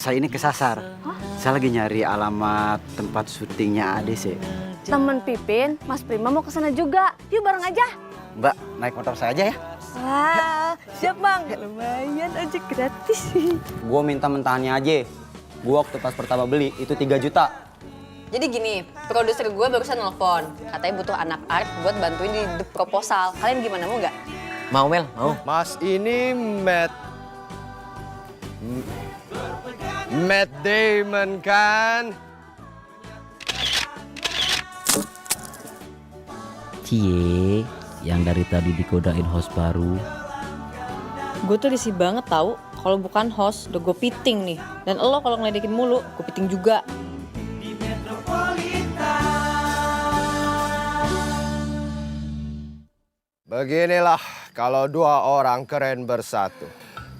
Saya ini kesasar. Saya lagi nyari alamat tempat syutingnya ADC. Temen Pipin, Mas Prima mau kesana juga. Yuk bareng aja. Mbak, naik motor saya aja ya. Wah, siap bang. Lumayan aja gratis. Gue minta mentahannya aja. Gue waktu pas pertama beli itu 3 juta. Jadi gini, produser gue barusan nelfon. Katanya butuh anak art buat bantuin di proposal. Kalian gimana, mau nggak? Mau Mel? Mau. Mas ini Matt Damon kan? Cie, yang dari tadi dikodain host baru. Gue tuh risih banget tahu. Kalau bukan host, udah gue piting nih. Dan lo kalau ngeledekin mulu, gue piting juga. Beginilah kalau dua orang keren bersatu.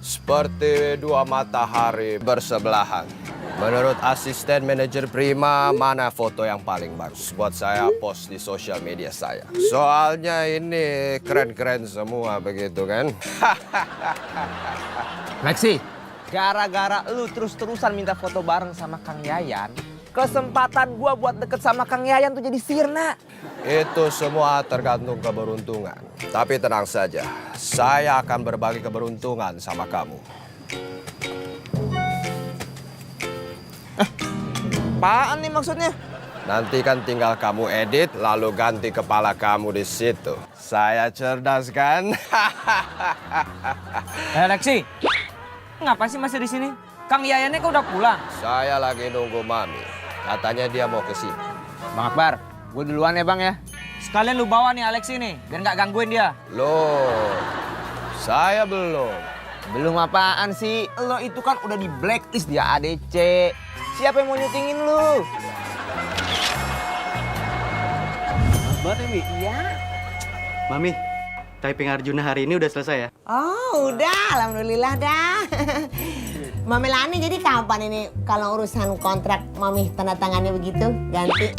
Seperti dua matahari bersebelahan. Menurut asisten manajer Prima, mana foto yang paling bagus buat saya post di sosial media saya. Soalnya ini keren-keren semua begitu kan? Lexi, gara-gara lu terus-terusan minta foto bareng sama Kang Yayan, kesempatan gua buat deket sama Kang Yayan tuh jadi sirna. Itu semua tergantung keberuntungan. Tapi tenang saja, saya akan berbagi keberuntungan sama kamu. Apaan nih maksudnya? Nanti kan tinggal kamu edit, lalu ganti kepala kamu di situ. Saya cerdas kan? Lexi, ngapa sih masih di sini? Kang Yayannya kok udah pulang? Saya lagi nunggu Mami. Katanya dia mau ke sini. Bang Akbar, gue duluan ya bang ya. Sekalian lu bawa nih Alexi nih, biar nggak gangguin dia. Loh, saya belum. Belum apaan sih? Lo itu kan udah di blacklist dia ADC. Siapa yang mau nyutingin lu? Mami, typing Arjuna hari ini udah selesai ya? Oh udah, alhamdulillah dah. Mami Lani jadi kapan ini kalau urusan kontrak Mami tanda tangannya begitu ganti?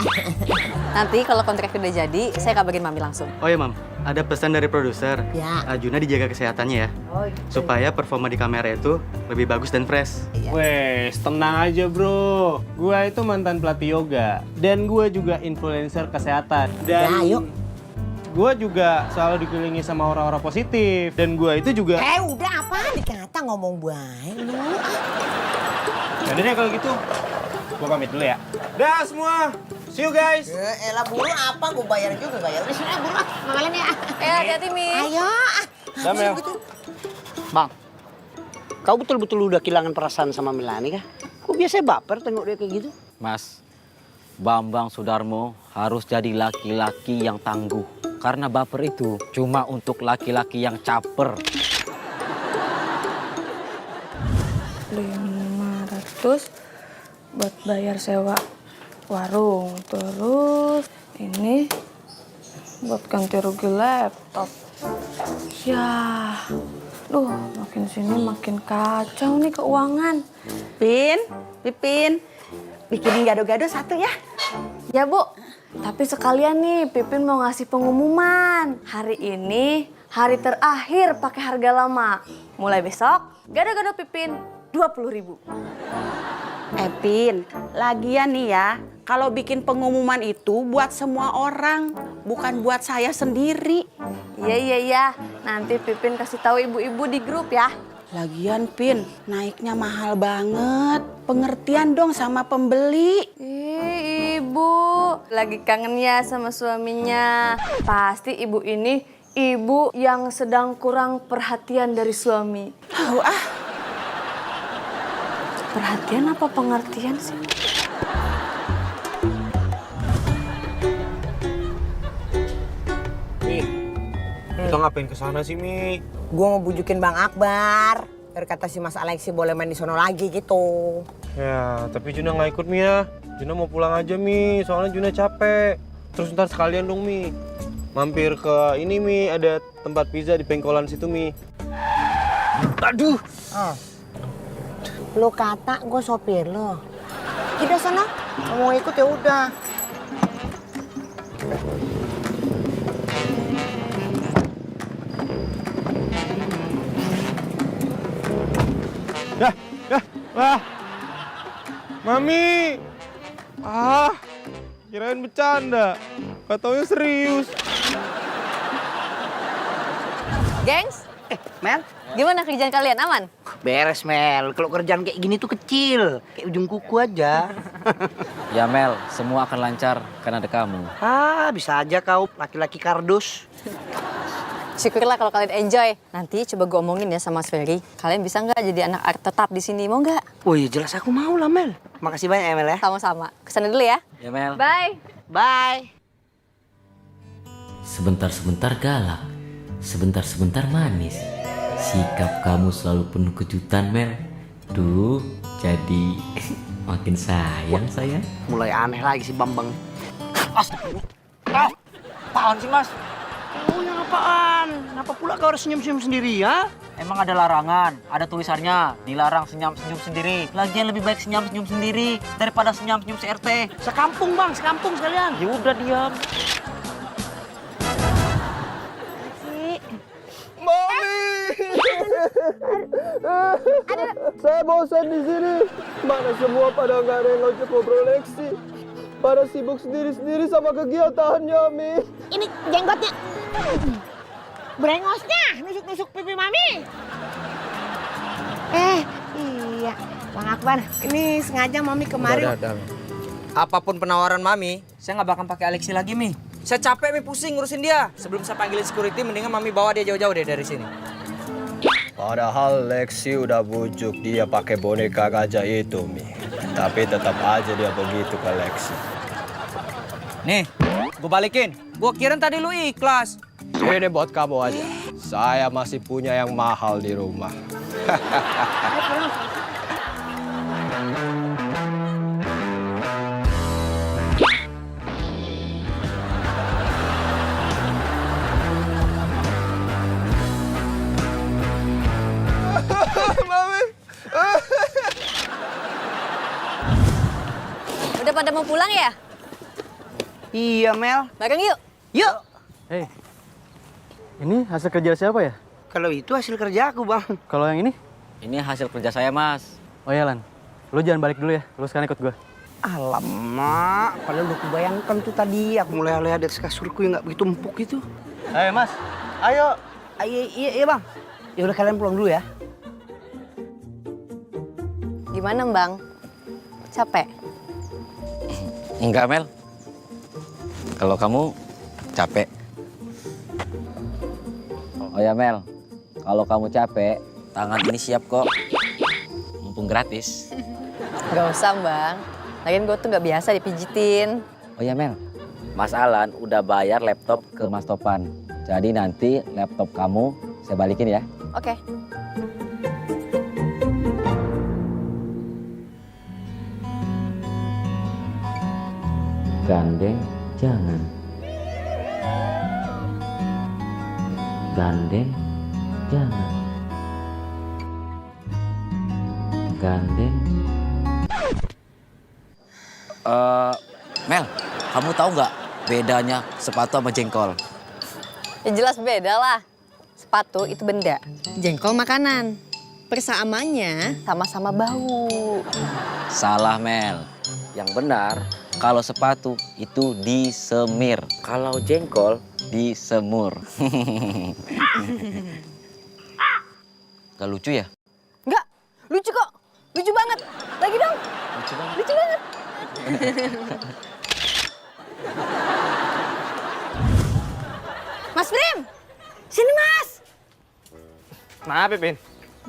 Nanti kalau kontrak udah jadi, saya kabarin Mami langsung. Oh ya, Mam. Ada pesan dari produser. Ya. Arjuna dijaga kesehatannya ya. Oh, gitu. Supaya performa di kamera itu lebih bagus dan fresh. Wes, tenang aja bro. Gua itu mantan pelatih yoga. Dan gua juga influencer kesehatan. Dan Ya, yuk. gua juga selalu dikelilingi sama orang-orang positif. Dan gua itu juga... Udah apa dikata ngomong baik lu. Yaudah deh kalau gitu. Gua pamit dulu ya. Dah semua. See you guys. Elah buru apa, gue bayar juga gak ya? Udah sini buru Mama Lani ya. Hati-hati Mi. Ayo. Damai. Bang, kau betul-betul udah kehilangan perasaan sama Melani kah? Kok biasanya baper tengok dia kayak gitu? Mas, Bambang Sudarmo harus jadi laki-laki yang tangguh. Karena baper itu cuma untuk laki-laki yang caper. 500 buat bayar sewa warung. Terus ini buat ganti rugi laptop. Ya, duh makin sini makin kacau nih keuangan. Pipin, bikinin gado-gado satu ya. Ya Bu, tapi sekalian nih Pipin mau ngasih pengumuman. Hari ini hari terakhir pakai harga lama. Mulai besok, gado-gado Pipin 20.000. Pin, lagian nih ya, kalau bikin pengumuman itu buat semua orang, bukan buat saya sendiri. Iya. Nanti Pipin kasih tahu ibu-ibu di grup ya. Lagian Pin, naiknya mahal banget. Pengertian dong sama pembeli. Ih, ibu lagi kangen ya sama suaminya. Pasti ibu ini ibu yang sedang kurang perhatian dari suami. Tahu ah. Perhatian apa pengertian sih? Mi, kita ngapain ke sana sih Mi? Gue mau bujukin Bang Akbar. Biar kata si Mas Alexi boleh main di sono lagi gitu. Ya, tapi Juna nggak ikut Mi ya. Juna mau pulang aja Mi, soalnya Juna capek. Terus ntar sekalian dong Mi. Mampir ke ini Mi, ada tempat pizza di pengkolan situ Mi. Aduh. Lo kata gue sopir lo. Tidak sana, mau ikut ya udah. Wah, Mami! Ah, kirain bercanda. Katanya serius. Gengs, Mel? gimana kerjaan kalian? Aman? Beres, Mel. Kalau kerjaan kayak gini tuh kecil. Kayak ujung kuku aja. Ya Mel, semua akan lancar karena ada kamu. Ah, bisa aja kau laki-laki kardus. Syukurlah kalau kalian enjoy. Nanti coba gue omongin ya sama Mas Ferry. Kalian bisa nggak jadi anak art tetap di sini? Mau nggak? Oh iya, jelas aku mau lah, Mel. Makasih banyak ya, Mel ya. Sama-sama. Kesana dulu ya. Ya Mel. Bye. Bye. Sebentar-sebentar galak, sebentar-sebentar manis. Sikap kamu selalu penuh kejutan, Mel. Duh, jadi makin sayang saya. Mulai aneh lagi si Bambang. Astagfirullah. Apaan sih, Mas? Oh, yang apaan? Kenapa pula kau harus senyum-senyum sendiri ya? Emang ada larangan, ada tulisannya, dilarang senyum-senyum sendiri. Lagian lebih baik senyum-senyum sendiri daripada senyum-senyum CRT. Sekampung, Bang, sekampung sekalian. Ya udah diam. Mami! Saya bosan di sini. Mana semua pada nggak nengok ngobrol Lexi. Pada sibuk sendiri-sendiri sama kegiatannya, Mi. Ini jenggotnya. Brengosnya nusuk-nusuk pipi Mami. Iya. Bang Akbar, ini sengaja Mami kemarin. Udah. Apapun penawaran Mami, saya nggak bakal pakai Alexi lagi, Mi. Saya capek, Mi, pusing ngurusin dia. Sebelum saya panggilin security, mendingan Mami bawa dia jauh-jauh deh dari sini. Padahal Lexi udah bujuk dia pakai boneka gajah itu, Mi. Tapi tetap aja dia begitu ke Lexi. Nih, gue balikin. Gue kira tadi lu ikhlas. Ini buat kamu aja. Saya masih punya yang mahal di rumah. Mami! Udah pada mau pulang ya? Iya, Mel. Bareng yuk. Yuk. Hei, ini hasil kerja siapa ya? Kalau itu hasil kerja aku, Bang. Kalau yang ini? Ini hasil kerja saya, Mas. Oh iya, Lan. Lu jangan balik dulu ya. Lu sekarang ikut gua. Alamak, padahal udah kubayangkan tuh tadi. Aku mulai lihat dari kasurku yang nggak begitu empuk itu. Ayo, Mas. Ayo. Iya, Bang. Ya udah, kalian pulang dulu ya. Gimana, Bang? Capek? Enggak, Mel. Kalau kamu capek. Oh ya, Mel. Kalau kamu capek, tangan ini siap kok. Mumpung gratis. Gak usah, Bang. Lagian gue tuh gak biasa dipijitin. Oh ya, Mel. Mas Alan udah bayar laptop ke Mas Topan. Jadi nanti laptop kamu saya balikin ya. Oke. Gandeng jangan. Gandeng jangan. Gandeng. Mel, kamu tahu nggak bedanya sepatu sama jengkol? Ya jelas beda lah. Sepatu itu benda, jengkol makanan. Persamaannya sama-sama bau. Salah, Mel. Yang benar, kalau sepatu itu disemir. Kalau jengkol disemur. Gak lucu ya? Enggak, lucu kok. Lucu banget. Lagi dong. Lucu banget. Lucu banget. Mas Prim, sini Mas. Nah, Pipin.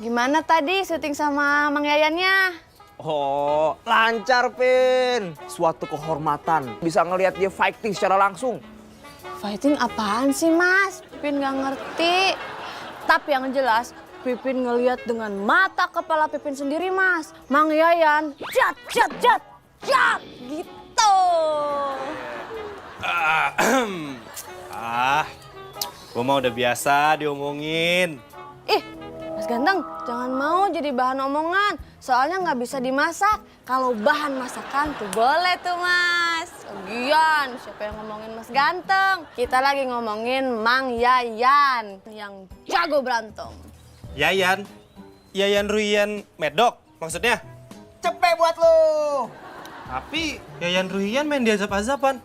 Gimana tadi syuting sama Mang Yayannya? Oh, lancar, Pin. Suatu kehormatan. Bisa ngelihat dia fighting secara langsung. Fighting apaan sih, Mas? Pipin nggak ngerti. Tapi yang jelas, Pipin ngeliat dengan mata kepala Pipin sendiri, Mas. Mang Yayan, jat, gitu. Gua mah udah biasa diomongin. Ih, Mas Ganteng, jangan mau jadi bahan omongan. Soalnya nggak bisa dimasak. Kalau bahan masakan tuh boleh tuh, Mas. Lagian, siapa yang ngomongin Mas Ganteng? Kita lagi ngomongin Mang Yayan yang jago berantem. Yayan Ruyan Medok maksudnya? Cepet buat lu. Tapi Yayan Ruhian main diazap-azapan.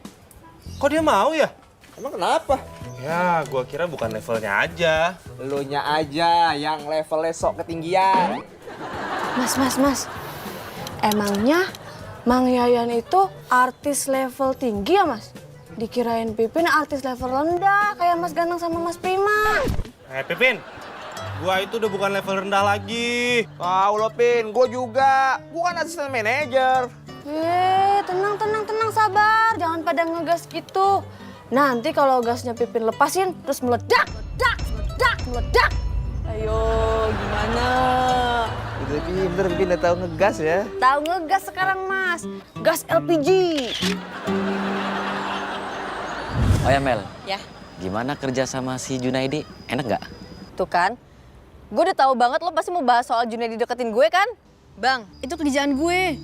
Kok dia mau ya? Emang kenapa? Ya, gua kira bukan levelnya aja. Elunya aja yang levelnya sok ketinggian. Mas. Emangnya Mang Yayan itu artis level tinggi ya, Mas? Dikirain Pipin artis level rendah kayak Mas Ganang sama Mas Prima. Pipin, gua itu udah bukan level rendah lagi. Tahu lo, Pin. Gua juga. Bukan asisten manajer. Tenang, sabar. Jangan pada ngegas gitu. Nanti kalau gasnya Pipin lepasin, terus meledak. Ayo, gimana? Udah pinter, Pin. Udah tahu ngegas ya. Tahu ngegas sekarang, Mas. Gas LPG. Oh ya Mel, Ya, gimana kerja sama si Junaidi? Enak nggak? tuh kan. Gue udah tahu banget lo pasti mau bahas soal Junaidi deketin gue kan? Bang, itu kerjaan gue.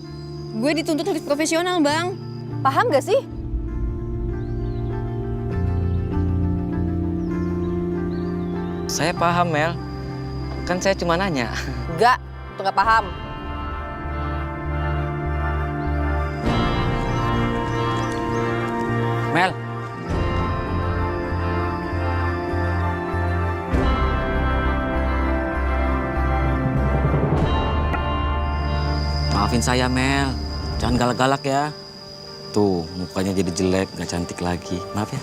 Gue dituntut harus profesional, Bang. Paham gak sih? Saya paham Mel, kan saya cuma nanya. Enggak, tuh gak paham. Mel. Maafin saya Mel, jangan galak-galak ya. Tuh, mukanya jadi jelek, gak cantik lagi. Maaf ya.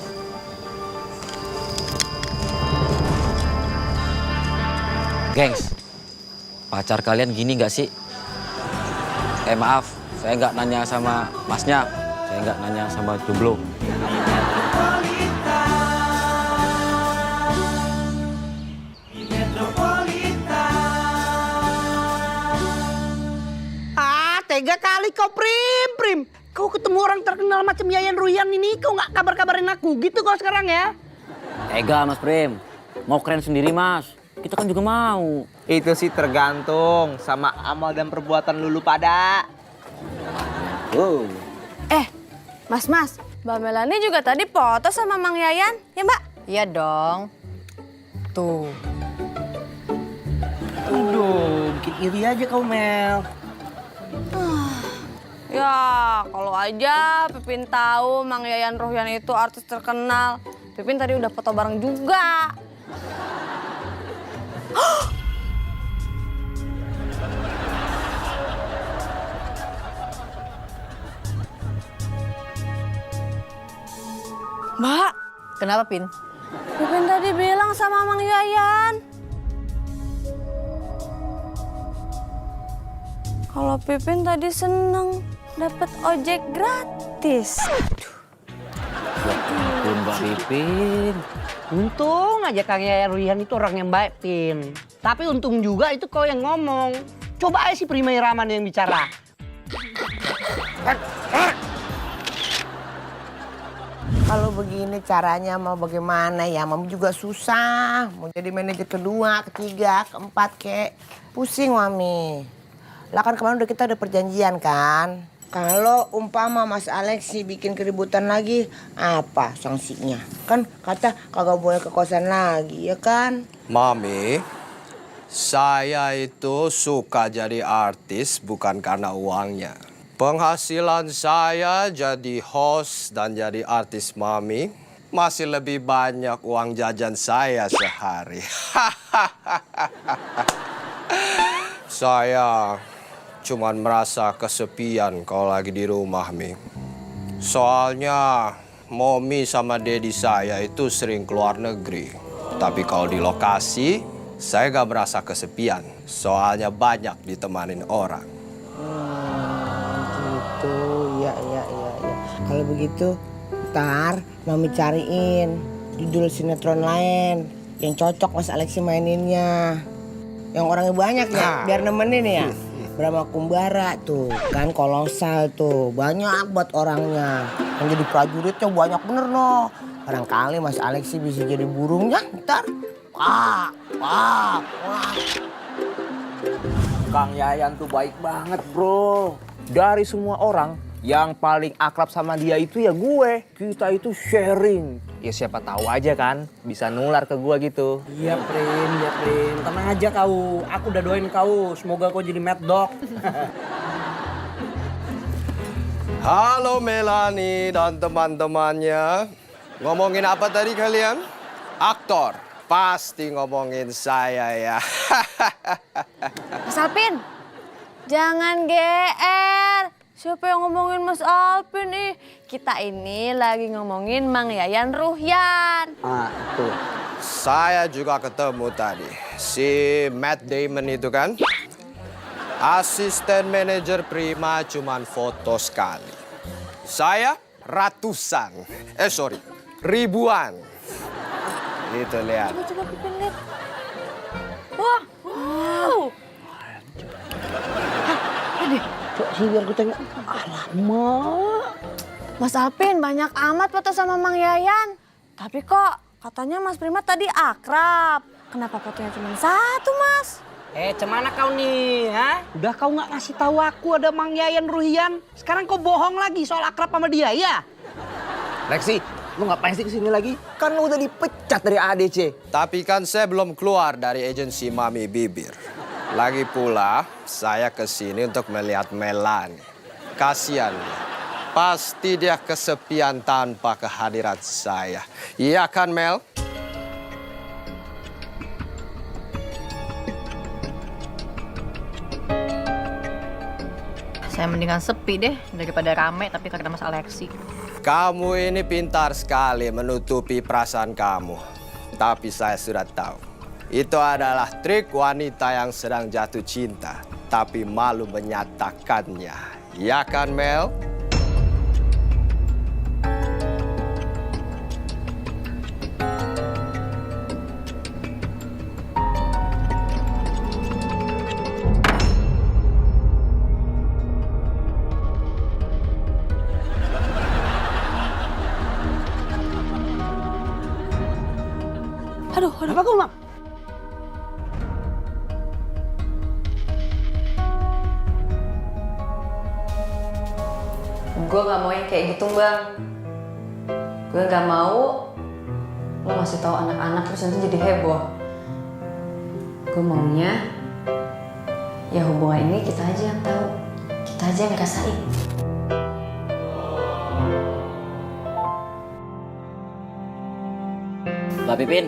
Gengs, pacar kalian gini gak sih? Maaf, saya nggak nanya sama masnya. Saya nggak nanya sama jomblo. Tega kali kau, Prim. Kau ketemu orang terkenal macam Yayan Ruhian ini, kau nggak kabar-kabarin aku gitu kau sekarang ya? Tega Mas Prim, mau keren sendiri Mas. Kita kan juga mau. Itu sih tergantung sama amal dan perbuatan lulu pada. Mas, Mbak Melani juga tadi foto sama Mang Yayan, ya Mbak? Iya dong. Tuh. Aduh, bikin iri aja kau, Mel. Ya, kalau aja Pipin tahu Mang Yayan Ruhian itu artis terkenal. Pipin tadi udah foto bareng juga. Mbak, Kenapa, Pin? Pipin tadi bilang sama Mang Yayan. Kalau Pipin tadi seneng dapat ojek gratis. Ampun Mbak Pipin. Untung aja Kang Yayan Ruhian itu orang yang baik, Pin. Tapi untung juga itu kau yang ngomong. Coba aja si Prima Iraman yang bicara. Kalau begini caranya mau bagaimana ya? Mami juga susah. Mau jadi manajer kedua, ketiga, keempat kek. Pusing Mami. Lah kan kemarin kita udah perjanjian kan? Kalau umpama Mas Alexi bikin keributan lagi, apa sanksinya? Kan kata kagak boleh ke kosan lagi, ya kan? Mami, saya itu suka jadi artis bukan karena uangnya. Penghasilan saya jadi host dan jadi artis Mami masih lebih banyak uang jajan saya sehari. Saya cuman merasa kesepian kalau lagi di rumah, Mi. Soalnya Mommy sama Daddy saya itu sering keluar negeri. Tapi kalau di lokasi, saya gak merasa kesepian. Soalnya banyak ditemanin orang. Gitu, ya. Kalau begitu, ntar Mami cariin judul sinetron lain yang cocok Mas Alexi maininnya. Yang orangnya banyak ya, biar nemenin ya. Brahma Kumbara tuh, kan kolosal tuh. Banyak buat orangnya. Yang jadi prajuritnya banyak bener noh. Barangkali Mas Alexi bisa jadi burungnya ntar. Wah. Kang Yayan tuh baik banget, bro. Dari semua orang, yang paling akrab sama dia itu ya gue. Kita itu sharing. Ya siapa tahu aja kan, bisa nular ke gue gitu. Iya, Prim. Tenang aja kau. Aku udah doain kau. Semoga kau jadi mad dog. Halo Melanie dan teman-temannya. Ngomongin apa tadi kalian? Aktor. Pasti ngomongin saya ya. Mas Alpin, jangan GR. Siapa yang ngomongin Mas Alpin nih? Kita ini lagi ngomongin Mang Yayan Ruhyan. Tuh. Saya juga ketemu tadi. Si Matt Damon itu kan. Asisten manajer Prima cuman foto sekali. Saya ratusan. Ribuan. Itu lihat. Coba Pipin lihat. Wah, wow. Cok, sih biar gue tengok. Alamak. Mas Alpin banyak amat foto sama Mang Yayan. Tapi kok katanya Mas Prima tadi akrab. Kenapa fotonya cuma satu, Mas? Cemana kau nih, ha? Udah kau nggak ngasih tahu aku ada Mang Yayan Ruhyan. Sekarang kau bohong lagi soal akrab sama dia, ya? Lexi, lu ngapain sih kesini lagi? Kan lu udah dipecat dari ADC. Tapi kan saya belum keluar dari agensi Mami Bibir. Lagi pula, saya kesini untuk melihat Melanie. Kasian dia. Pasti dia kesepian tanpa kehadiran saya. Iya kan, Mel? Saya mendingan sepi deh daripada rame tapi karena Mas Alexi. Kamu ini pintar sekali menutupi perasaan kamu. Tapi saya sudah tahu. Itu adalah trik wanita yang sedang jatuh cinta. Tapi malu menyatakannya. Ya kan, Mel? Aduh. Apa kau, Mam? Gue gak mau yang kayak gitu, Bang. Gue gak mau lo ngasih tahu anak-anak terus nanti jadi heboh. Gue maunya ya hubungan ini kita aja yang tahu. Kita aja yang ngerasain. Mbak Pipin,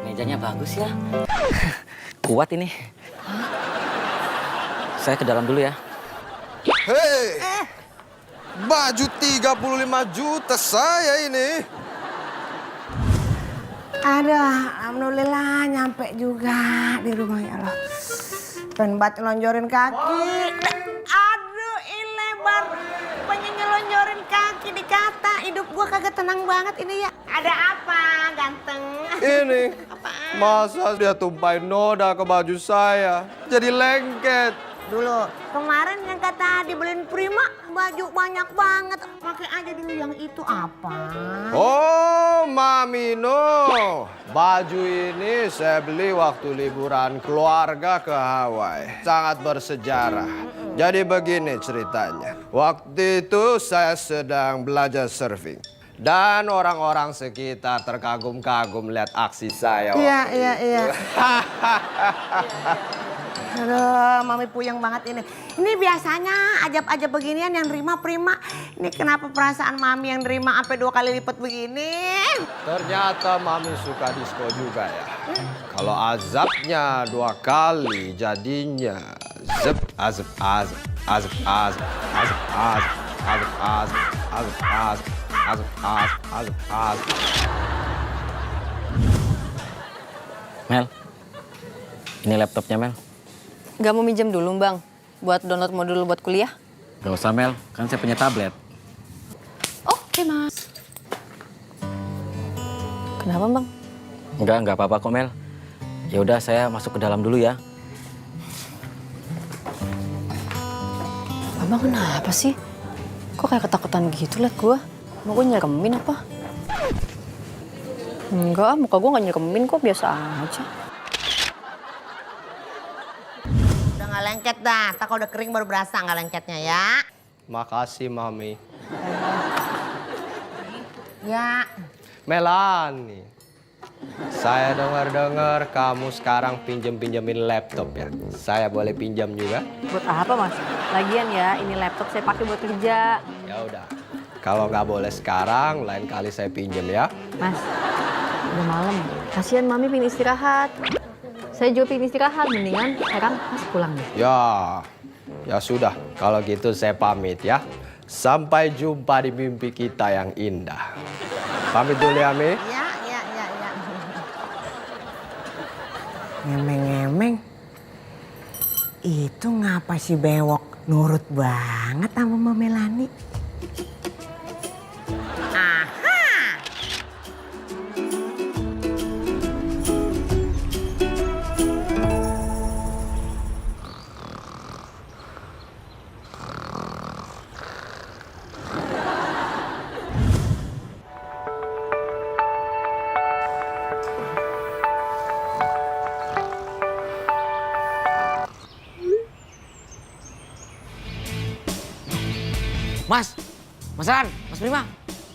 mejanya bagus ya. Kuat ini. Saya ke dalam dulu ya. Hei, baju 35 juta saya ini. Aduh, alhamdulillah nyampe juga di rumah ya Allah. Pengen banget lonjorin kaki. Aduh, ini lebar. Pengen nyelonjorin kaki dikata. Hidup gua kagak tenang banget ini ya. Ada apa, ganteng? Ini, masa dia tumpahin noda ke baju saya. Jadi lengket. Dulu, kemarin yang kata dibeliin Prima, baju banyak banget. Pakai aja dulu yang itu apa? Oh, Mamino. Baju ini saya beli waktu liburan keluarga ke Hawaii. Sangat bersejarah. Jadi begini ceritanya. Waktu itu saya sedang belajar surfing. Dan orang-orang sekitar terkagum-kagum lihat aksi saya waktu Iya. Aduh, Mami puyeng banget ini. Ini biasanya ajab-ajab beginian yang nerima Prima. Ini kenapa perasaan Mami yang nerima sampai 2 kali lipat begini? Ternyata Mami suka disco juga ya. Kalau azabnya 2 kali jadinya zep azab azab azab azab azab azab azab azab azab azab azab azab azab azab. Mel, ini laptopnya Mel. Gak mau minjem dulu, Bang? Buat download modul buat kuliah? Gak usah Mel, kan saya punya tablet. Oke, Mas. Kenapa, Bang? Enggak apa-apa kok Mel. Ya udah saya masuk ke dalam dulu ya. Abang kenapa sih? Kok kayak ketakutan gitu liat gue? Mau gue nyeremin apa? Enggak, muka gue gak nyeremin kok, biasa aja. Udah gak lengket dah, tak kalau udah kering baru berasa gak lengketnya ya. Makasih Mami. Ya. Melanie, saya dengar kamu sekarang pinjemin laptop ya. Saya boleh pinjam juga? Buat apa, Mas? Lagian ya, ini laptop saya pakai buat kerja. Ya udah. Kalau nggak boleh sekarang, lain kali saya pinjem ya. Mas, udah malam. Kasihan Mami pengen istirahat. Saya juga pengen istirahat, mendingan sekarang Mas pulang deh. Ya sudah. Kalau gitu saya pamit ya. Sampai jumpa di mimpi kita yang indah. Pamit dulu ya, Mi. Ya. Ngemeng-ngemeng. Itu ngapa si bewok nurut banget sama Mama Melani? Mas Ran, Mas Prima,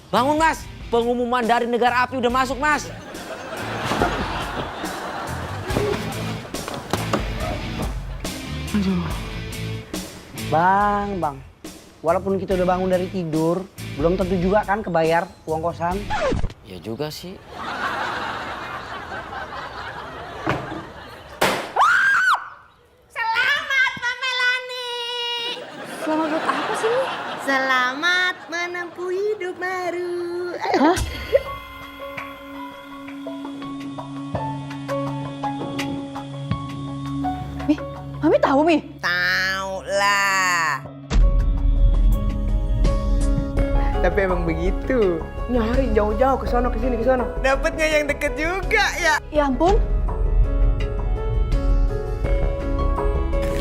bangun Mas. Pengumuman dari negara api udah masuk Mas. Aduh. Bang. Walaupun kita udah bangun dari tidur, belum tentu juga kan kebayar uang kosan. Ya juga sih. Selamat, Mama Melani. Selamat buat apa sih nih? Selamat menempuh hidup baru. Hah? Mi, Mami tahu Mi? Tahu lah. Tapi emang begitu. Nyari jauh-jauh ke sono, ke sini, ke sono. Dapatnya yang deket juga ya. Ya ampun.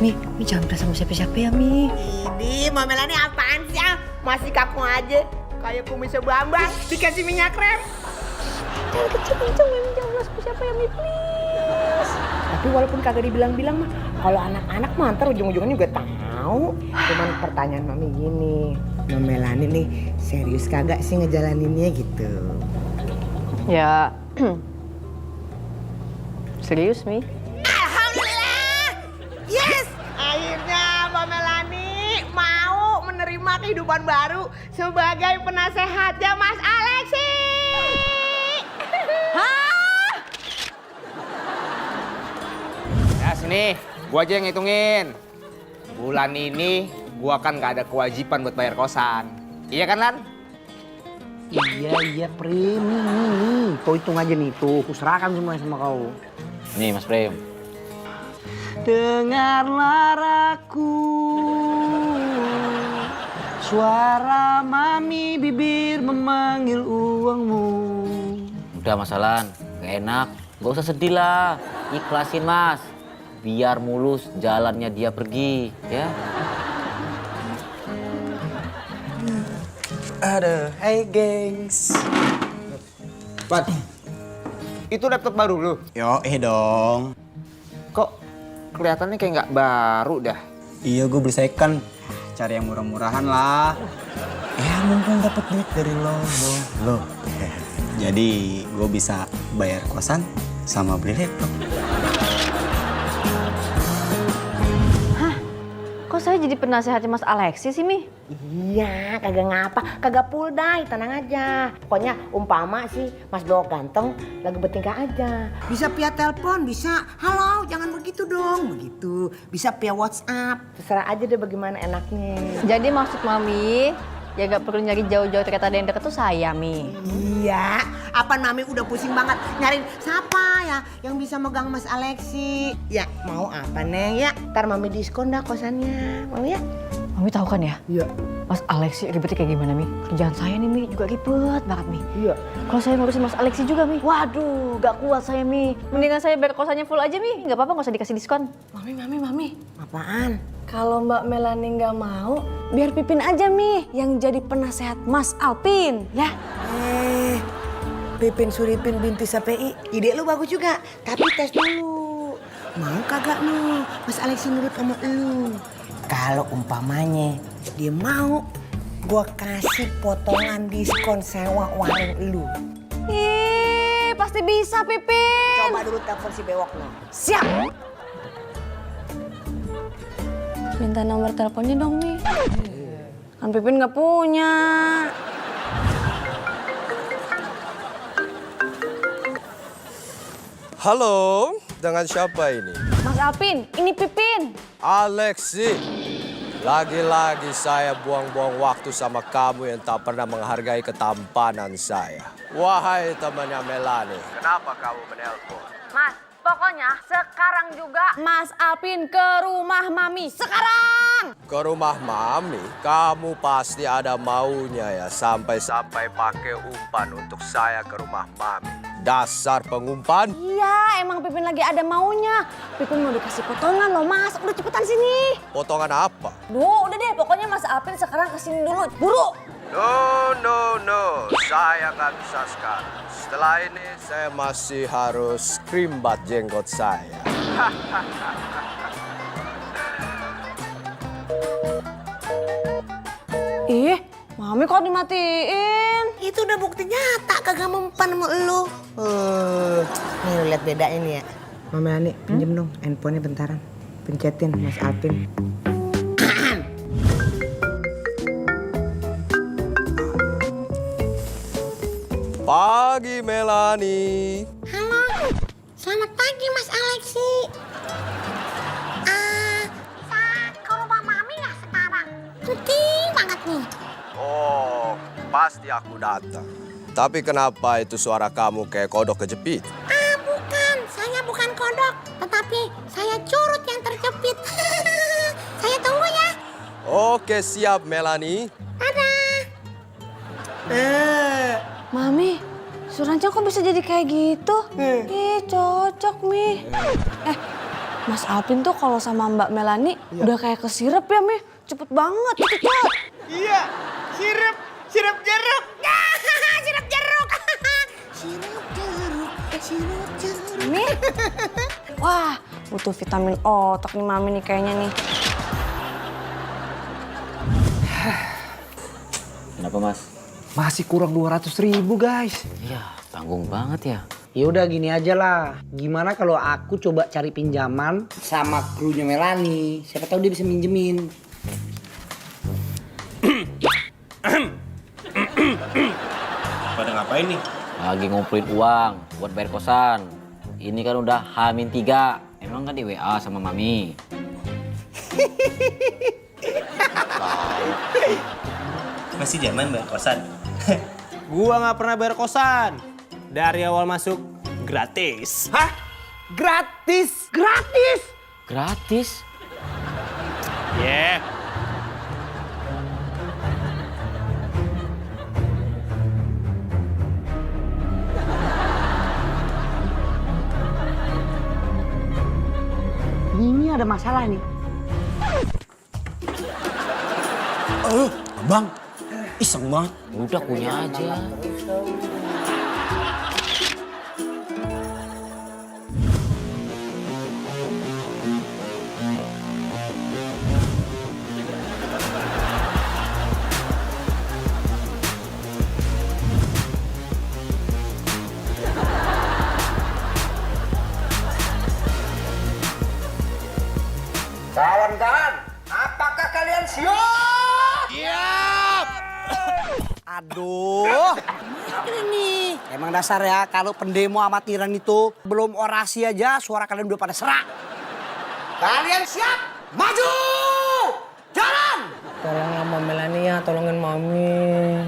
Mi jangan perasa sama siapa-siapa ya, Mi. Ini Mama Melani apaan sih? Masih kaku aja. Kayak kumisnya Bambang dikasih minyak rem. Jangan kenceng-kenceng, Mi. Jangan perasa sama siapa ya, Mi, please. Tapi walaupun kagak dibilang-bilang mah, kalau anak-anak mah ntar ujung-ujungnya juga tahu. Cuman pertanyaan Mami gini, Mama Melani nih serius kagak sih ngejalaninnya gitu? Ya, serius Mi. Alhamdulillah, yes! Akhirnya Mama Melani mau menerima kehidupan baru sebagai penasehatnya Mas Alexi. Ya sini, gua aja yang ngitungin. Bulan ini gua kan gak ada kewajiban buat bayar kosan. Iya kan, Lan? Iya, Prim. Nih. Kau hitung aja nih, tuh. Kuserahkan semuanya sama kau. Nih Mas Prim. Dengarlah aku, suara mami bibir memanggil uangmu. Udah Mas Alan, gak enak. Gak usah sedih lah. Ikhlasin Mas. Biar mulus jalannya dia pergi, ya. Aduh, hai gengs. Pat, itu laptop baru lu? Yo, dong. Kok kelihatannya kayak nggak baru dah? Iya, gue beli second. Cari yang murah-murahan lah. Ya, mumpung dapat duit dari lo. Jadi, gue bisa bayar kosan sama beli laptop. Kok saya jadi penasehatnya Mas Alexi sih, Mi? Iya, kagak ngapa, kagak full day, tenang aja. Pokoknya umpama sih Mas Bewok ganteng, lagi bertingkah aja. Bisa via telepon, bisa, halo jangan begitu dong, begitu. Bisa via WhatsApp, terserah aja deh bagaimana enaknya. Jadi maksud Mami, ya gak perlu nyari jauh-jauh ternyata ada yang deket tuh saya, Mi. Iya, apaan Mami udah pusing banget nyariin siapa ya yang bisa megang Mas Alexi. Ya, mau apa Neng ya? Ntar Mami diskon dah kosannya, mau ya? Mami tahu kan ya? Iya. Mas Alexi ribetnya kayak gimana, Mi? Kerjaan saya nih, Mi, juga ribet banget, Mi. Iya. Kalau saya ngurusin Mas Alexi juga, Mi. Waduh, gak kuat saya, Mi. Mendingan saya bayar kosannya full aja, Mi. Gak apa-apa, gak usah dikasih diskon. Mami. Apaan? Kalau Mbak Melani gak mau, biar Pipin aja, Mi. Yang jadi penasehat Mas Alpin, ya? Pipin Suripin binti Sapi, ide lu bagus juga. Tapi tes dulu. Mau kagak nih Mas Alexi nurut sama lu? Kalau umpamanya dia mau, gua kasih potongan diskon sewa warung lu. Ih, pasti bisa, Pipin. Coba dulu telepon si Bewok no. Siap. Minta nomor teleponnya dong, Mi. Kan Pipin nggak punya. Halo, dengan siapa ini? Mas Alvin, ini Pipin. Alexi. Lagi-lagi saya buang-buang waktu sama kamu yang tak pernah menghargai ketampanan saya. Wahai temannya Melanie, kenapa kamu menelpon? Mas, pokoknya sekarang juga Mas Alvin ke rumah Mami. Sekarang! Ke rumah Mami? Kamu pasti ada maunya ya, sampai-sampai pakai umpan untuk saya ke rumah Mami. Dasar pengumpan. Iya, emang Pipin lagi ada maunya. Pipin mau dikasih potongan loh, Mas. Udah cepetan sini. Potongan apa? Duh, udah deh. Pokoknya Mas Alvin sekarang kesini dulu. Buru! No. Saya nggak bisa sekarang. Setelah ini saya masih harus krimbat jenggot saya. Ih, Mami kok dimatiin? Itu udah bukti nyata kagak mempan sama elu. Nih lu lihat bedain ya. Mama Ani, pinjem dong handphonenya bentaran. Pencetin Mas Alvin. Pagi Melanie. Halo, selamat pagi Mas Alexi. Saya ke rumah Mami nggak sekarang? Penting banget nih. Oh, pasti aku datang. Tapi kenapa itu suara kamu kayak kodok kejepit? Bukan, saya bukan kodok, tetapi saya curut yang terjepit. Saya tunggu ya. Oke, siap Melanie. Mami, Suranca kok bisa jadi kayak gitu? Ih, cocok, Mi. Mas Alvin tuh kalau sama Mbak Melanie udah kayak kesirep ya, Mi. Cepet banget, cepet. Iya, sirup jeruk. Sirup jeruk. Sirup jeruk. Mi. Wah, butuh vitamin otak nih Mami nih kayaknya nih. Kenapa, Mas? Masih kurang 200.000 guys. Iya, tanggung banget ya. Ya udah gini aja lah. Gimana kalau aku coba cari pinjaman sama krunya Melanie? Siapa tahu dia bisa minjemin. Pada ngapain nih? Lagi ngumpulin uang buat bayar kosan. Ini kan udah H-3. Emang kan di WA sama Mami. Masih zaman bayar kosan. Gua nggak pernah bayar kosan. Dari awal masuk gratis. Hah? Gratis? Gratis? Gratis? Yeah. Ini ada masalah nih. Abang, iseng banget. Udah punya aja. Kawan-kawan, apakah kalian siap? Siap! Aduh. Ini emang dasar ya kalau pendemo amatiran itu belum orasi aja suara kalian udah pada serak. Kalian siap? Maju! Jalan! Tolong sama Melanie ya, tolongin Mami.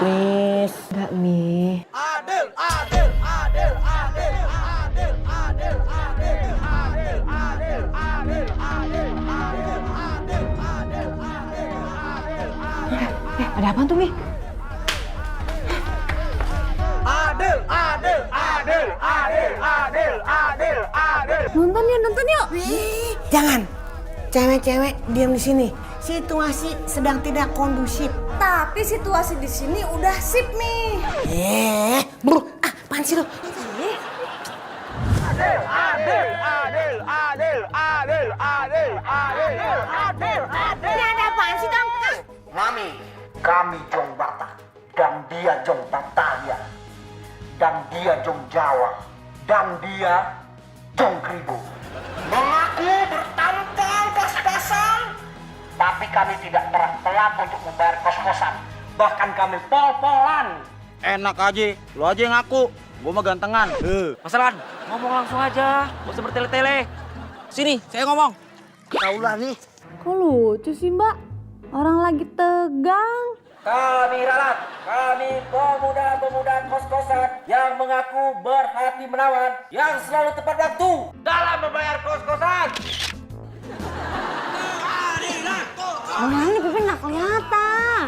Please. Enggak, Mi. Adil, adil, adil, adil, adil, adil, adil, adil, adil, adil, adil, adil, adil, adil, adil. Ada apa tuh, Mi? Adil, adil, adil, adil, adil, adil, adil. Nonton yuk. Jangan. Cewek-cewek diam di sini. Situasi sedang tidak kondusif. Tapi situasi di sini udah sip, Mi. Bro, apaan sih lo? Adil, adil, adil, adil, adil, adil, adil, adil, adil. Ini ada apaan sih, Tang? Mami, kami Jong Batak dan dia Jong Batalia dan dia Jong Jawa dan dia Jong Kribo mengaku bertanpa kami tidak pernah telat untuk membayar kos-kosan. Bahkan kami pol-polan. Enak aja, lo aja yang ngaku. Gue mah gantengan. Mas Lan, ngomong langsung aja. Gak usah bertele-tele. Sini, saya ngomong. Kaulah nih. Kok lucu sih mbak? Orang lagi tegang. Kami ralat, kami pemuda-pemuda kos-kosan yang mengaku berhati menawan, yang selalu tepat waktu dalam membayar kos-kosan. Oh, ini Pipin nggak kelihatan.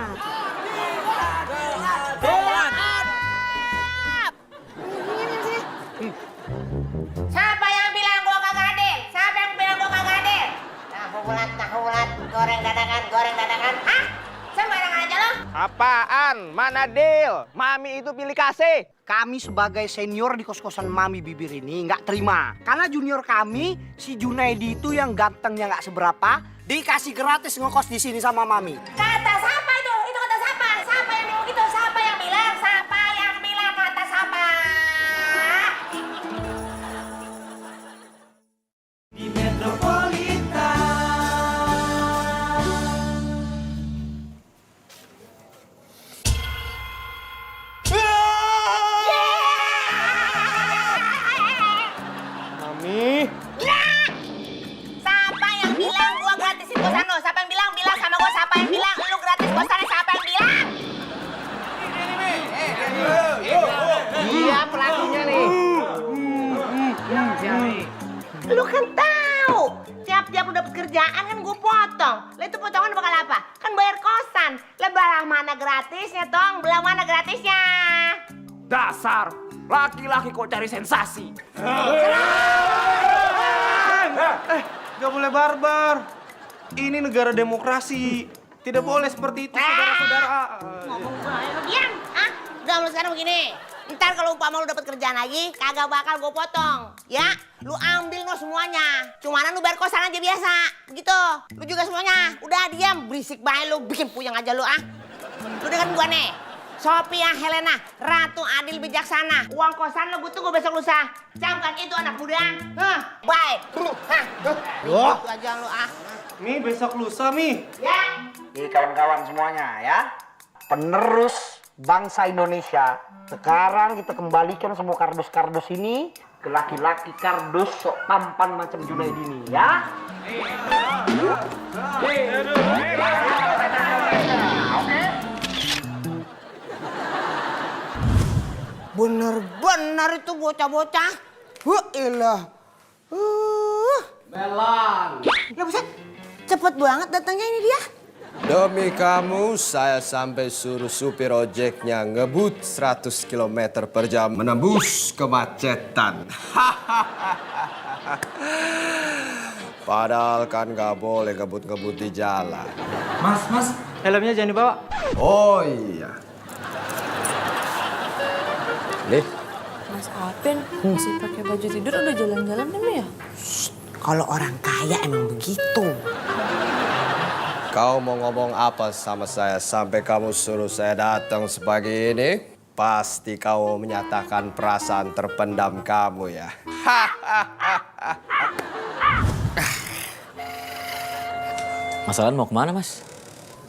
Siapa yang bilang gua kagak adil? Siapa yang bilang gua kagak adil? Tahulat, goreng dadakan. Hah? Sembarangan aja lo. Apaan? Mana deal? Mami itu pilih kasih. Kami sebagai senior di kos-kosan Mami Bibir ini nggak terima. Karena junior kami, si Junaidi itu yang gantengnya nggak seberapa, dikasih gratis ngekos di sini sama Mami. Kata siapa itu? Itu kata siapa? Siapa yang bilang gitu? Siapa yang bilang? Siapa yang bilang kata siapa? Di Metropolitan. Mami. Siapa yang bilang gua gratisin kosan lo? Siapa yang bilang? Bilang sama gua siapa yang bilang? Lu gratis kosannya siapa yang bilang? Iya pelakunya nih. Lu kan tahu, tiap-tiap lu dapet kerjaan kan gue potong. Lah itu potongan bakal apa? Kan bayar kosan. Lah belah mana gratisnya, Tong? Belah mana gratisnya? Dasar, laki-laki kok cari sensasi. Gak boleh barbar. Ini negara demokrasi. Tidak boleh seperti itu, saudara-saudara. Ngomong banget lu diam. Ah, udah lu sekarang begini. Ntar kalau umpama lu dapet kerjaan lagi, kagak bakal gue potong. Ya, lu ambil no semuanya. Cumanan lu bayar kosan aja biasa. Begitu. Lu juga semuanya. Udah diam, berisik banget lu. Bikin puyeng aja lu ah. Lu dengerin gua nih. Sophia Helena, Ratu Adil Bijaksana. Uang kosan lu gue tunggu besok lusa. Camkan itu anak muda. Bye. Itu aja lu ah. Mi, besok lusa, Mi. Ya. Nih kawan-kawan semuanya ya. Penerus bangsa Indonesia. Sekarang kita kembalikan semua kardus-kardus ini ke laki-laki kardus sok tampan macam Junaidi ini ya. Oke. Bener-bener itu bocah-bocah. Ilah. Melan. Ya buset, cepet banget datangnya ini dia. Demi kamu, saya sampai suruh supir ojeknya ngebut 100 km per jam menembus kemacetan. Padahal kan nggak boleh ngebut-ngebut di jalan. Mas, helmnya jangan dibawa. Oh iya. Nih. Mas Apin masih pakai baju tidur udah jalan-jalan kan ya? Kalau orang kaya emang begitu. Kau mau ngomong apa sama saya sampai kamu suruh saya datang sepagi ini? Pasti kau menyatakan perasaan terpendam kamu ya. Mas Alan mau kemana, Mas?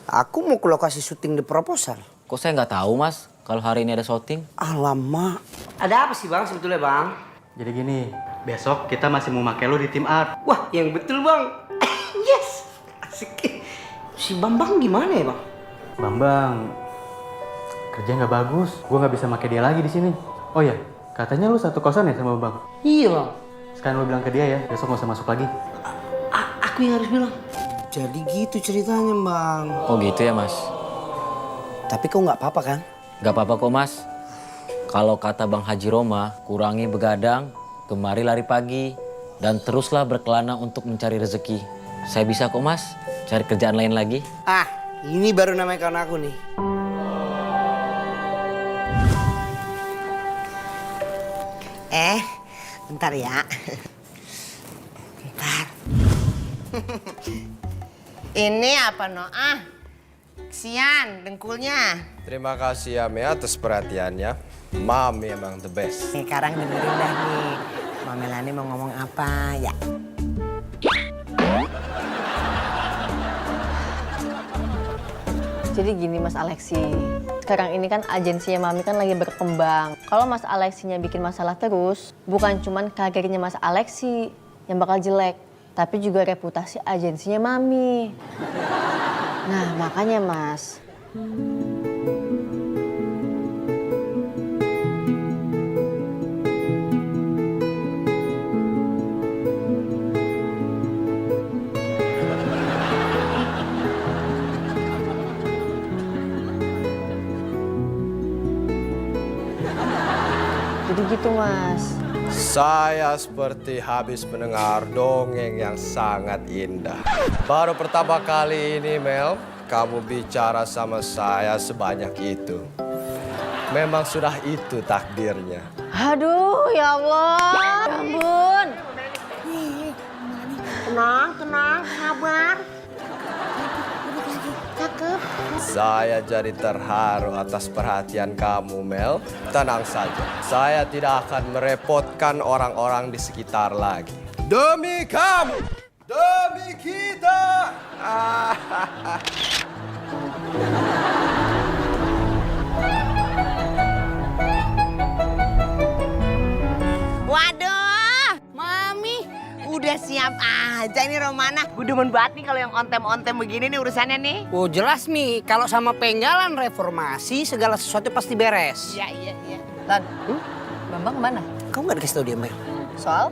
Aku mau ke lokasi syuting The Proposal. Kok saya nggak tahu, Mas, kalau hari ini ada syuting? Alamak. Ada apa sih Bang sebetulnya Bang? Jadi gini, besok kita masih mau pakai lu di tim art. Wah, yang betul Bang. Yes. Asik. Si Bambang gimana ya Bang? Bambang, kerja nggak bagus. Gua nggak bisa pakai dia lagi di sini. Oh ya, katanya lu satu kosan ya sama Bang? Iya Bang. Sekarang lu bilang ke dia ya, besok nggak usah masuk lagi. Aku yang harus bilang. Jadi gitu ceritanya Bang. Oh gitu ya, Mas? Tapi kau nggak apa-apa kan? Nggak apa-apa kok, Mas. Kalau kata Bang Haji Roma, kurangi begadang, gemari lari pagi, dan teruslah berkelana untuk mencari rezeki. Saya bisa kok, Mas, cari kerjaan lain lagi. Ah, ini baru namanya kawan aku nih. Bentar ya. Bentar. Ini apa no? Kesian dengkulnya. Terima kasih Ami atas perhatiannya. Mami emang the best. Sekarang dengerin dah nih. Mama Melani mau ngomong apa ya? Jadi gini Mas Alexi, sekarang ini kan agensinya Mami kan lagi berkembang. Kalau Mas Alexinya bikin masalah terus, bukan cuman karirnya Mas Alexi yang bakal jelek, tapi juga reputasi agensinya Mami. Nah makanya Mas. Jadi gitu Mas. Saya seperti habis mendengar dongeng yang sangat indah. Baru pertama kali ini, Mel, kamu bicara sama saya sebanyak itu. Memang sudah itu takdirnya. Aduh ya Allah, ya ampun. Tenang, sabar. Cakep. Saya jadi terharu atas perhatian kamu, Mel. Tenang saja, saya tidak akan merepotkan orang-orang di sekitar lagi. Demi kamu, demi kita. Waduh, Mami udah siap aja nih Romana. Gue demen banget nih kalau yang ontem-ontem begini nih urusannya nih. Oh jelas Mi, kalau sama penggalan reformasi segala sesuatu pasti beres. Iya. Lan, Bambang kemana? Kamu gak dikasih tau dia Mel? Soal?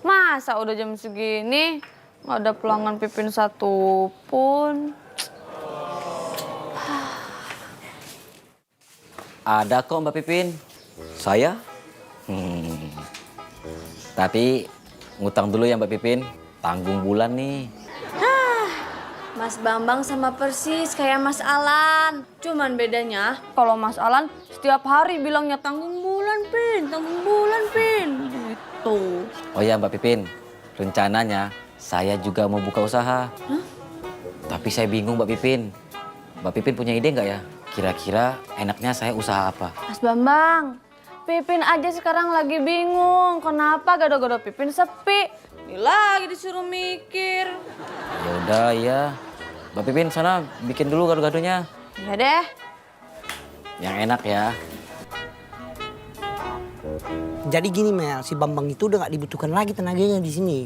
Masa udah jam segini nggak ada pelanggan Pipin satu pun? Ada kok Mbak Pipin. Saya? Tapi ngutang dulu ya Mbak Pipin. Tanggung bulan nih. Mas Bambang sama persis kayak Mas Alan. Cuman bedanya kalau Mas Alan setiap hari bilangnya tanggung bulan Pin. Gitu. Oh ya Mbak Pipin, rencananya saya juga mau buka usaha. Tapi saya bingung Mbak Pipin. Mbak Pipin punya ide nggak ya? Kira-kira enaknya saya usaha apa? Mas Bambang, Pipin aja sekarang lagi bingung. Kenapa gado-gado Pipin sepi? Ini lagi disuruh mikir. Ya udah ya. Mbak Pipin sana bikin dulu gado-gadonya. Ya deh. Yang enak ya. Jadi gini Mel, si Bambang itu udah gak dibutuhkan lagi tenaganya di sini.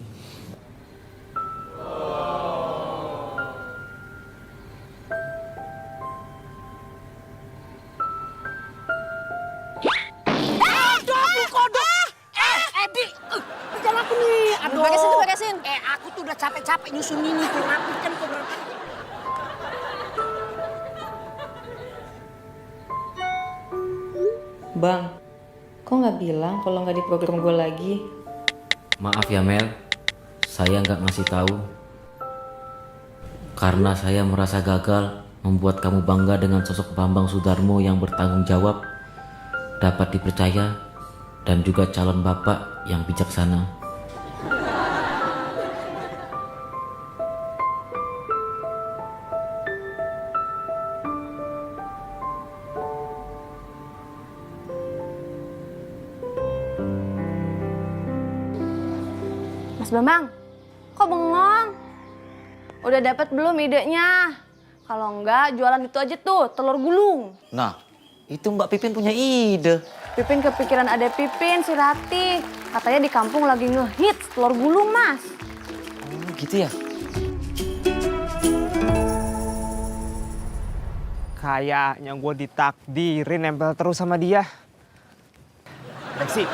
Beresin. Aku tuh udah capek-capek nyusun ini tuh. Rapikan kok. Bang, kok nggak bilang kalau nggak di program gue lagi? Maaf ya Mel, saya nggak ngasih tahu. Karena saya merasa gagal membuat kamu bangga dengan sosok Bambang Sudarmo yang bertanggung jawab, dapat dipercaya, dan juga calon bapak yang bijaksana. Mas Bambang, kok bengong? Udah dapat belum idenya? Kalau enggak, jualan itu aja tuh, telur gulung. Nah, itu Mbak Pipin punya ide. Pipin kepikiran ada Pipin, si Rati. Katanya di kampung lagi ngehits telur gulung, Mas. Oh, gitu ya? Kayaknya gue ditakdirin nempel terus sama dia. Lexi,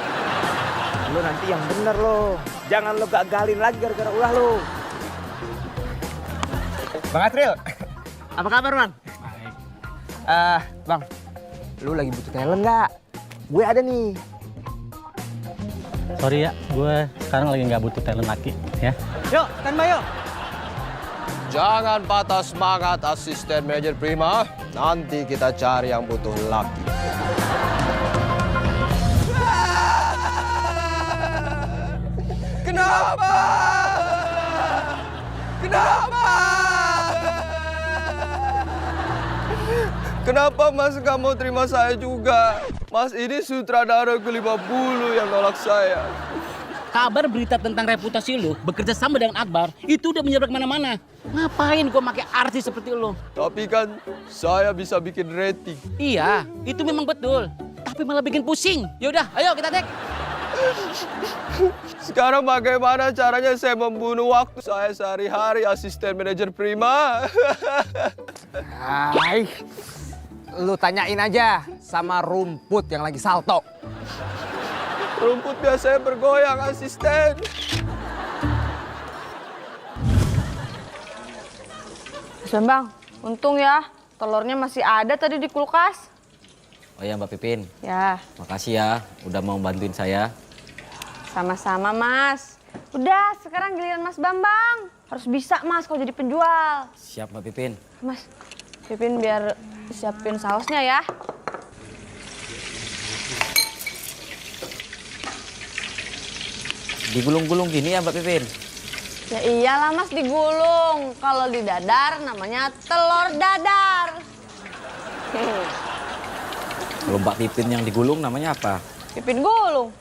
lo nanti yang bener lo. Jangan lo gagalin lagi gara-gara ulah lo. Bang Atril, apa kabar Bang? Baik. Bang, lu lagi butuh talent nggak? Gue ada nih. Sorry ya, gue sekarang lagi nggak butuh talent laki ya. Yuk, standby yuk. Jangan patah semangat asisten manajer Prima. Nanti kita cari yang butuh laki. Kenapa? Kenapa Mas gak mau terima saya juga? Mas ini sutradara ke-50 yang nolak saya. kabar berita tentang reputasi lu bekerja sama dengan Akbar itu udah menyebar kemana-mana. Ngapain gua pakai artis seperti lu? Tapi kan saya bisa bikin rating. Iya, itu memang betul. Tapi malah bikin pusing. Yaudah, ayo kita tek. Sekarang bagaimana caranya saya membunuh waktu saya sehari-hari asisten manajer Prima? Hai, lu tanyain aja sama rumput yang lagi salto. Rumput biasanya bergoyang, asisten. Mas Bambang, untung ya telurnya masih ada tadi di kulkas. Oh ya Mbak Pipin, Ya, makasih ya udah mau bantuin saya. sama-sama Mas. Udah, sekarang giliran Mas Bambang. Harus bisa Mas kalau jadi penjual. Siap Mbak Pipin. Mas, Pipin biar siapin sausnya ya. Digulung-gulung gini ya Mbak Pipin? Ya iyalah Mas digulung. Kalau di dadar namanya telur dadar. Kalau Mbak Pipin yang digulung namanya apa? Pipin gulung.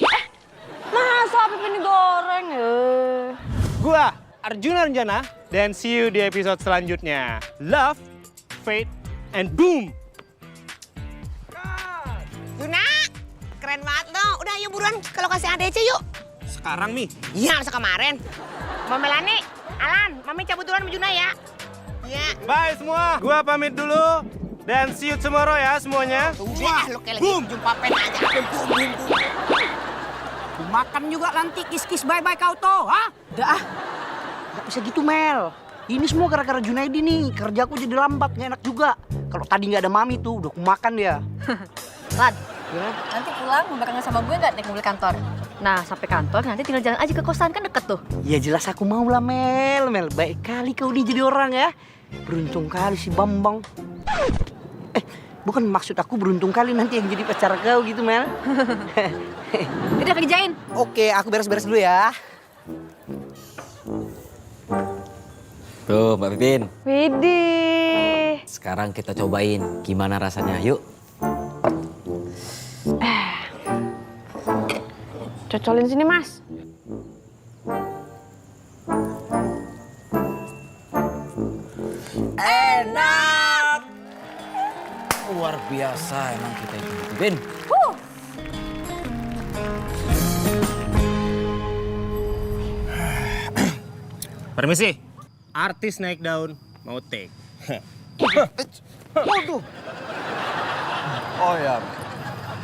Masa Pipin digoreng? Gua Arjuna Renjana dan see you di episode selanjutnya. Love, Faith, and Boom. Juna, keren banget lo. Udah yuk buruan ke lokasi ADC yuk. Sekarang nih. Iya, masa kemarin. Mama Melani, Alan, Mami cabut duluan sama Juna ya. Iya. Bye semua. Gua pamit dulu. Dan see you tomorrow ya semuanya. Wah, lo kayak lagi jumpa pen aja. Boom. Makan juga nanti kis-kis bye-bye kau toh, ha? Dah, nggak bisa gitu Mel. Ini semua gara-gara Junaidi nih. Kerjaku jadi lambat, nggak enak juga. Kalau tadi nggak ada Mami tuh, udah kumakan dia. Lad, nanti pulang mau bareng sama gue nggak naik mobil kantor? Nah, sampai kantor nanti tinggal jalan aja ke kosan, kan deket tuh. Ya jelas aku mau lah Mel. Baik kali kau nih jadi orang ya. Beruntung kali si Bambang. Bukan maksud aku beruntung kali nanti yang jadi pacar kau gitu Mel. Udah kerjain. Oke, aku beres-beres dulu ya. Tuh Mbak Pipin. Widih. Sekarang kita cobain gimana rasanya, yuk. Cocolin sini Mas. Enak. Luar biasa emang kita itu Mbak Pipin. Permisi. Artis naik daun, mau take. Waduh. Oh ya,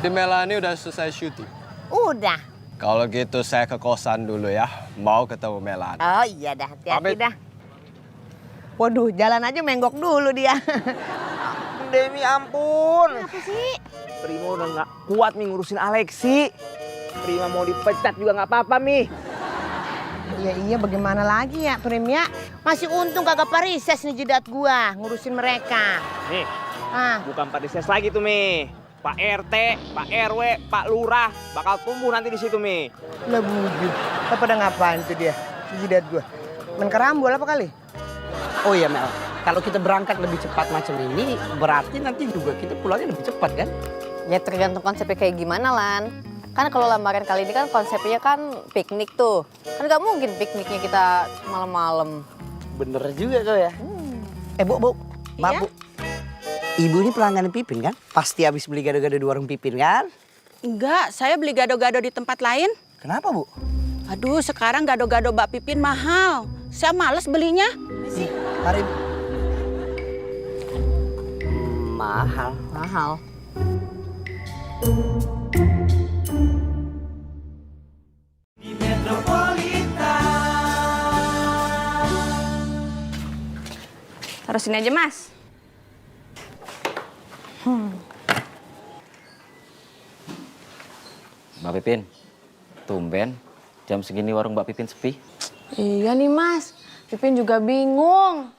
di Melani udah selesai syuting. Udah. Kalau gitu saya ke kosan dulu ya. Mau ketemu Melani. Oh iya dah, hati-hati Pamit. dah. Waduh, jalan aja menggok dulu dia. Demi ampun. Apa sih? Prima udah nggak kuat nih ngurusin Alexi. Prima mau dipecat juga nggak apa-apa Mi. Iya, bagaimana lagi ya, Prim ya? Masih untung kagak parises nih jidat gua ngurusin mereka. Nih, Ah, bukan Pak Dises lagi tuh Mi. Pak RT, Pak RW, Pak Lurah bakal tumbuh nanti di situ Mi. Lah bugil. Apa pada ngapain tuh dia? Si jidat gua. Main karambol apa kali? Oh iya Mel, kalau kita berangkat lebih cepat macam ini, berarti nanti juga kita pulangnya lebih cepat kan? Ya tergantung konsepnya kayak gimana, Lan. Kan kalau lamaran kali ini kan konsepnya kan piknik tuh. Kan nggak mungkin pikniknya kita malam-malam. Bener juga kau ya. Bu, Babu. Ibu ini pelanggan Pipin kan? Pasti habis beli gado-gado di warung Pipin kan? Enggak, saya beli gado-gado di tempat lain. Kenapa Bu? Aduh, sekarang gado-gado Mbak Pipin mahal. Saya males belinya. Mari. Mahal. Mahal. Taruh sini aja Mas. Mbak Pipin, tumben jam segini warung Mbak Pipin sepi. Iya nih Mas, Pipin juga bingung.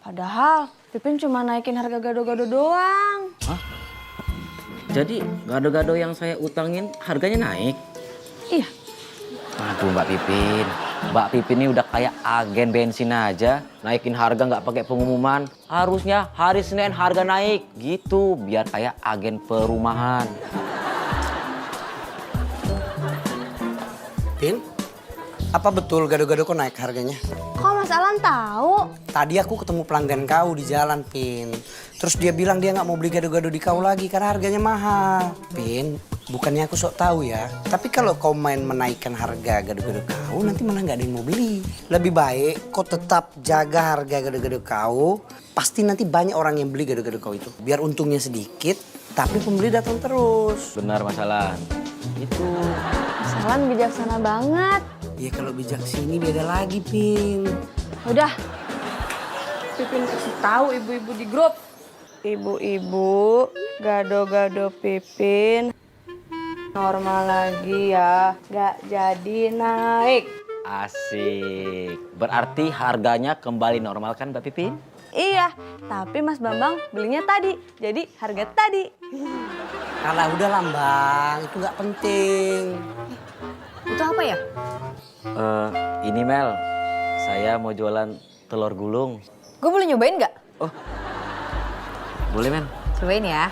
Padahal Pipin cuma naikin harga gado-gado doang. Hah? Jadi gado-gado yang saya utangin harganya naik? Iya. Aduh Mbak Pipin, Mbak Pipin ini udah kayak agen bensin aja. Naikin harga nggak pakai pengumuman. Harusnya hari Senin harga naik gitu, biar kayak agen perumahan. Pin, Apa betul gado-gado kok naik harganya? Kok Mas Alan tahu? Tadi aku ketemu pelanggan kau di jalan, Pin. Terus dia bilang dia nggak mau beli gado-gado di kau lagi karena harganya mahal. Pin, bukannya aku sok tahu ya. Tapi kalau kau main menaikkan harga gado-gado kau, nanti malah nggak ada yang mau beli. Lebih baik kau tetap jaga harga gado-gado kau. Pasti nanti banyak orang yang beli gado-gado kau itu. Biar untungnya sedikit, tapi pembeli datang terus. Benar Mas Alan. Itu. Mas Alan bijaksana banget. Ya kalau bijak sini beda lagi, Pin. Udah, Pipin kasih tahu ibu-ibu di grup. Ibu-ibu, gado-gado Pipin normal lagi ya, nggak jadi naik. Asik. Berarti harganya kembali normal kan Mbak Pipin? Iya, tapi Mas Bambang belinya tadi, jadi harga tadi. Alah udah Lambang, itu nggak penting. Itu apa ya? Ini Mel, saya mau jualan telur gulung. Gue boleh nyobain nggak? Boleh men? Cobain ya.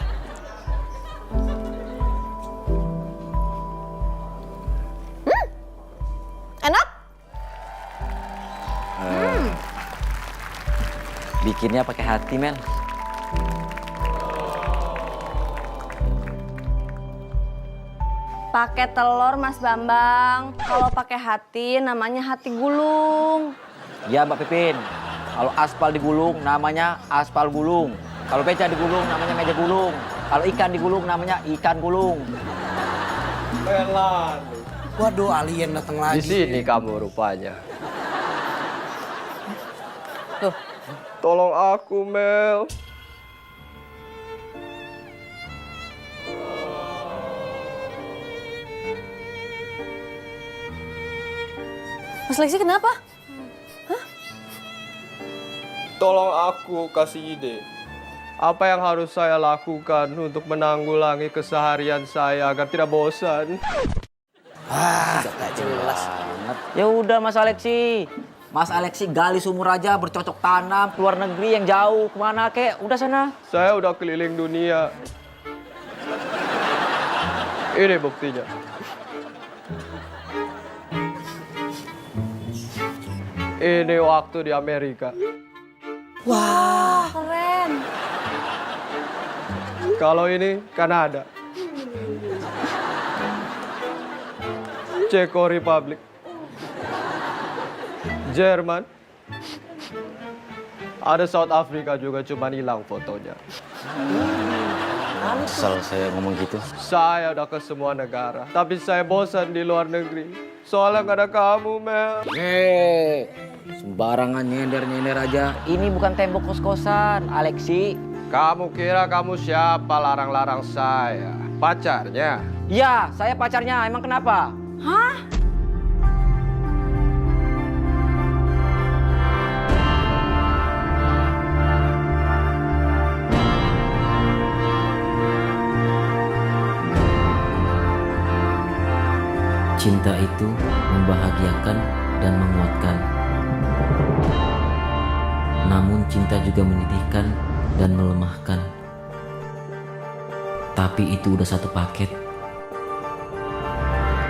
Enak? Bikinnya pakai hati Mel. Pakai telur Mas Bambang. Kalau pakai hati namanya hati gulung. Ya Mbak Pipin, kalau aspal digulung namanya aspal gulung. Kalau beca digulung namanya meja gulung. Kalau ikan digulung namanya ikan gulung. Melan. Waduh, alien datang lagi. Di sini kamu rupanya. Tuh. Tolong aku, Mel. Mas Lexi kenapa? Tolong aku kasih ide. Apa yang harus saya lakukan untuk menanggulangi keseharian saya agar tidak bosan? Gak jelas. Ya udah Mas Alexi. Mas Alexi gali sumur aja, bercocok tanam, keluar negeri yang jauh, kemana kek, udah sana. Saya udah keliling dunia. Ini buktinya. Ini waktu di Amerika. Wah, keren. Kalau ini Kanada. Ceko Republic. Jerman. Ada South Africa juga, cuman hilang fotonya. Asal saya ngomong gitu. Saya udah ke semua negara, tapi saya bosan di luar negeri. Soalnya gak ada kamu, Mel. Sembarangan nyender-nyender aja. Ini bukan tembok kos-kosan, Alexi. Kamu kira kamu siapa larang-larang saya? Pacarnya? Iya, saya pacarnya. Emang kenapa? Hah? Cinta itu membahagiakan dan menguatkan. Namun cinta juga menyedihkan dan melemahkan. Tapi itu udah satu paket.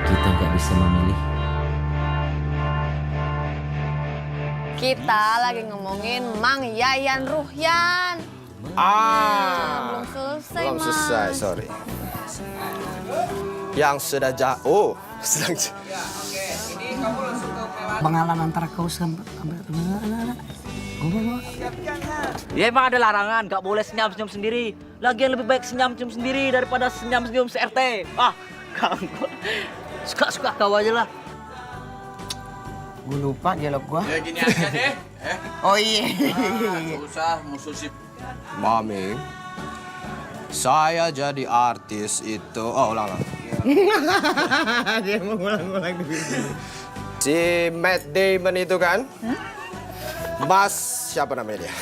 Kita nggak bisa memilih. Kita lagi ngomongin Mang Yayan Ruhyan. Belum selesai, Belum Mang. selesai, sorry. Yang sudah jauh. Sedang. Pengalaman antara kau sama Ya emang ada larangan, nggak boleh senyum-senyum sendiri. Lagian lebih baik senyum-senyum sendiri daripada senyum-senyum se-RT. Kamu suka-suka kau aja lah. Gue lupa dialog gua. Ya gini aja deh. Oh iya. Gak usah musuh si... Mami, saya jadi artis itu... Oh, ulang. Dia mau ngulang-ngulang di sini. Si Matt Damon itu kan? Mas, siapa namanya dia?